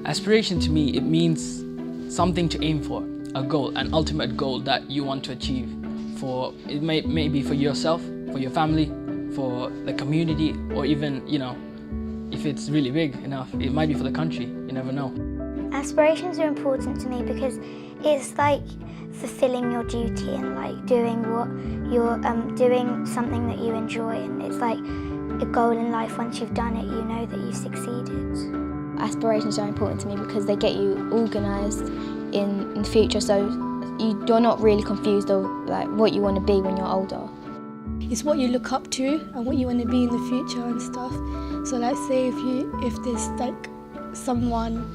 Aspiration to me, it means something to aim for, a goal, an ultimate goal that you want to achieve. It may be for yourself, for your family, for the community, or even, if it's really big enough, it might be for the country, you never know. Aspirations are important to me because it's like fulfilling your duty and like doing what you're doing something that you enjoy, and it's like a goal in life. Once you've done it, you know that you've succeeded. Aspirations are important to me because they get you organised in the future, so you're not really confused of like what you want to be when you're older. It's what you look up to and what you want to be in the future and stuff. So like say if there's like someone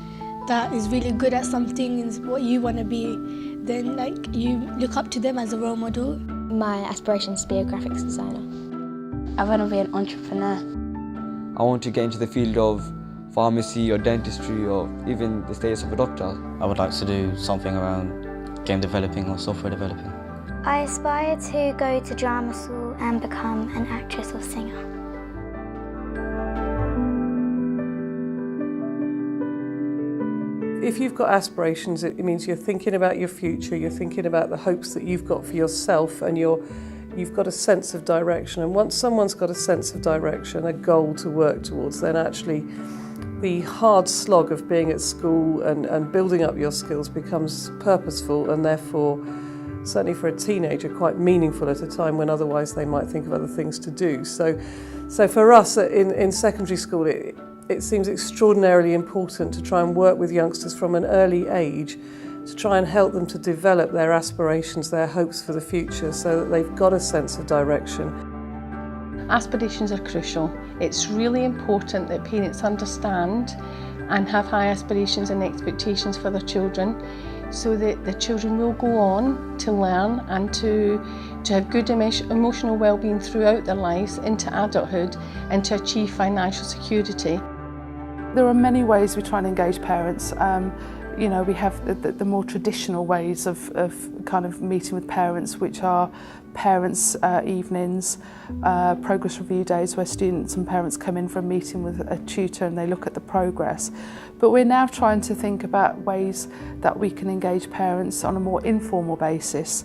that is really good at something and what you want to be, then like you look up to them as a role model. My aspiration is to be a graphics designer. I want to be an entrepreneur. I want to get into the field of pharmacy or dentistry or even the status of a doctor. I would like to do something around game developing or software developing. I aspire to go to drama school and become an actress or singer. If you've got aspirations, it means you're thinking about your future, you're thinking about the hopes that you've got for yourself, and you've got a sense of direction. And once someone's got a sense of direction, a goal to work towards, then actually the hard slog of being at school and building up your skills becomes purposeful, and therefore, certainly for a teenager, quite meaningful at a time when otherwise they might think of other things to do. So for us in secondary school, it seems extraordinarily important to try and work with youngsters from an early age to try and help them to develop their aspirations, their hopes for the future, so that they've got a sense of direction. Aspirations are crucial. It's really important that parents understand and have high aspirations and expectations for their children, so that the children will go on to learn and to have good emotional well-being throughout their lives into adulthood and to achieve financial security. There are many ways we try and engage parents. We have the more traditional ways of kind of meeting with parents, which are parents' evenings, progress review days where students and parents come in for a meeting with a tutor and they look at the progress. But we're now trying to think about ways that we can engage parents on a more informal basis.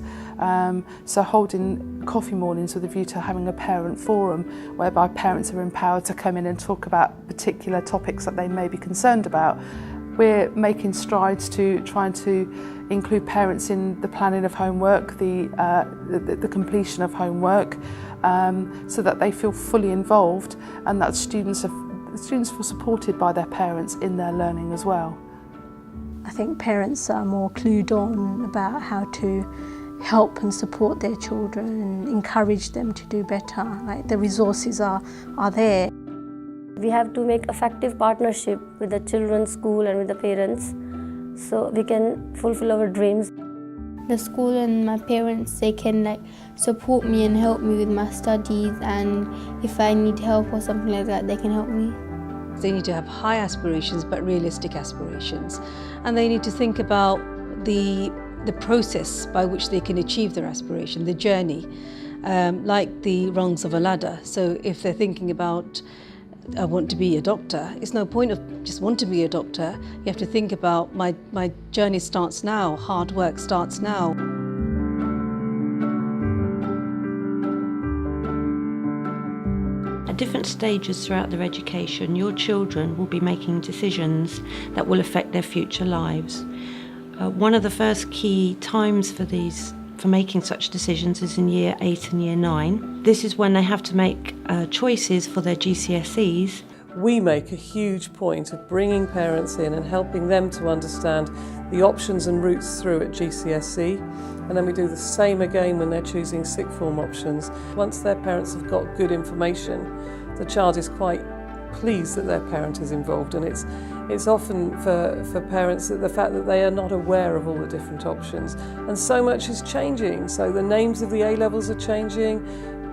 So holding coffee mornings with a view to having a parent forum whereby parents are empowered to come in and talk about particular topics that they may be concerned about. We're making strides to trying to include parents in the planning of homework, the completion of homework, so that they feel fully involved and that students feel supported by their parents in their learning as well. I think parents are more clued on about how to help and support their children and encourage them to do better. Like the resources are there. We have to make effective partnership with the children's school and with the parents so we can fulfill our dreams. The school and my parents, they can support me and help me with my studies, and if I need help or something like that, they can help me. They need to have high aspirations but realistic aspirations, and they need to think about the process by which they can achieve their aspiration, the journey, like the rungs of a ladder. So if they're thinking about I want to be a doctor, it's no point of just want to be a doctor. You have to think about my journey starts now, hard work starts now. At different stages throughout their education, your children will be making decisions that will affect their future lives. One of the first key times for making such decisions is in year 8 and year 9. This is when they have to make choices for their GCSEs. We make a huge point of bringing parents in and helping them to understand the options and routes through at GCSE, and then we do the same again when they're choosing sixth form options. Once their parents have got good information, the child is quite pleased that their parent is involved, and it's often for parents that the fact that they are not aware of all the different options, and so much is changing. So the names of the A-levels are changing,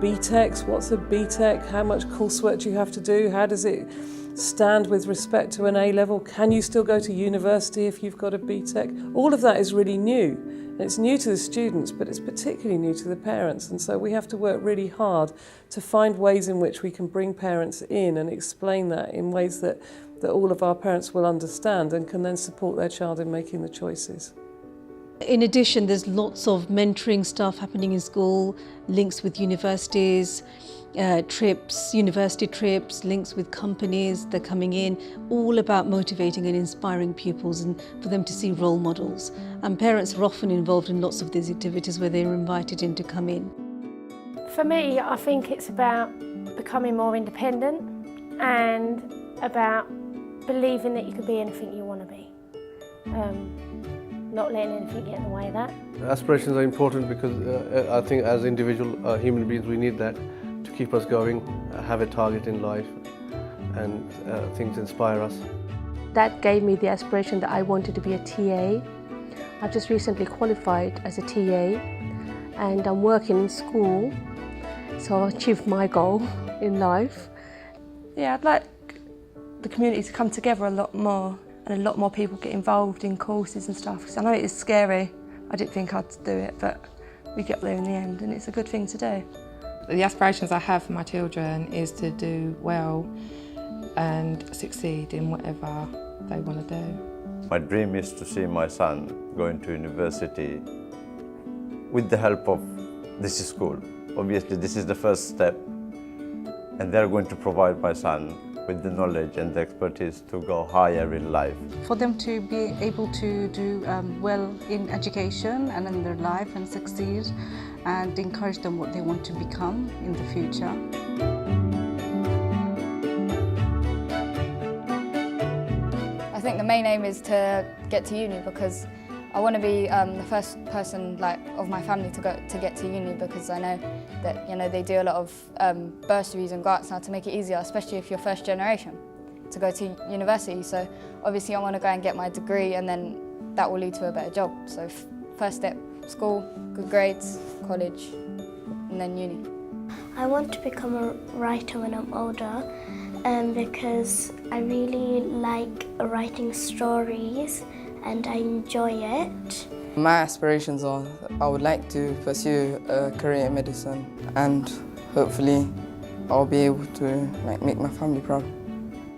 BTECs, what's a BTEC, how much coursework do you have to do, how does it stand with respect to an A-level, can you still go to university if you've got a BTEC? All of that is really new, And it's new to the students, but it's particularly new to the parents. And so we have to work really hard to find ways in which we can bring parents in and explain that in ways that all of our parents will understand and can then support their child in making the choices. In addition, there's lots of mentoring stuff happening in school, links with universities, university trips, links with companies that are coming in, all about motivating and inspiring pupils and for them to see role models. And parents are often involved in lots of these activities where they're invited in to come in. For me, I think it's about becoming more independent and about believing that you can be anything you want to be. Not letting anything get in the way of that. Aspirations are important because I think as individual human beings we need that to keep us going, have a target in life, and things inspire us. That gave me the aspiration that I wanted to be a TA. I've just recently qualified as a TA and I'm working in school, so I've achieved my goal in life. Yeah, I'd like the community to come together a lot more and a lot more people get involved in courses and stuff, because I know it is scary. I didn't think I'd do it, but we get there in the end and it's a good thing to do. The aspirations I have for my children is to do well and succeed in whatever they want to do. My dream is to see my son going to university with the help of this school. Obviously this is the first step, and they're going to provide my son with the knowledge and the expertise to go higher in life. For them to be able to do well in education and in their life and succeed, and encourage them what they want to become in the future. I think the main aim is to get to uni, because I want to be the first person of my family to get to uni, because I know that they do a lot of bursaries and grants now to make it easier, especially if you're first generation, to go to university. So obviously I want to go and get my degree, and then that will lead to a better job. So first step, school, good grades, college, and then uni. I want to become a writer when I'm older because I really like writing stories and I enjoy it. My aspirations are I would like to pursue a career in medicine, and hopefully I'll be able to make my family proud.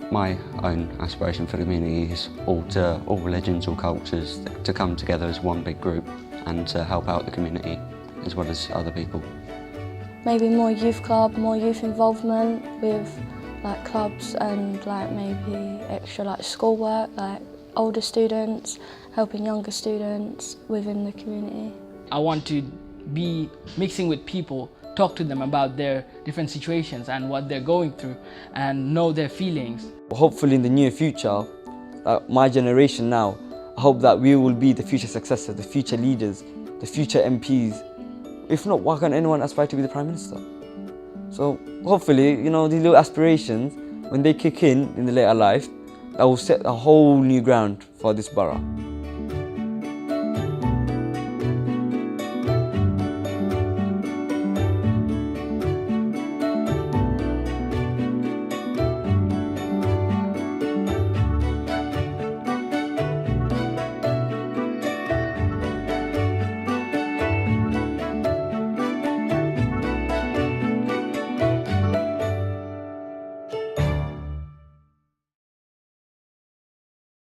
My own aspiration for the community is all religions, all cultures to come together as one big group and to help out the community as well as other people. Maybe more youth club, more youth involvement with clubs and maybe extra schoolwork, older students, helping younger students within the community. I want to be mixing with people, talk to them about their different situations and what they're going through, and know their feelings. Hopefully in the near future, my generation now, I hope that we will be the future successors, the future leaders, the future MPs. If not, why can't anyone aspire to be the Prime Minister? So hopefully, these little aspirations, when they kick in the later life, that will set a whole new ground for this borough.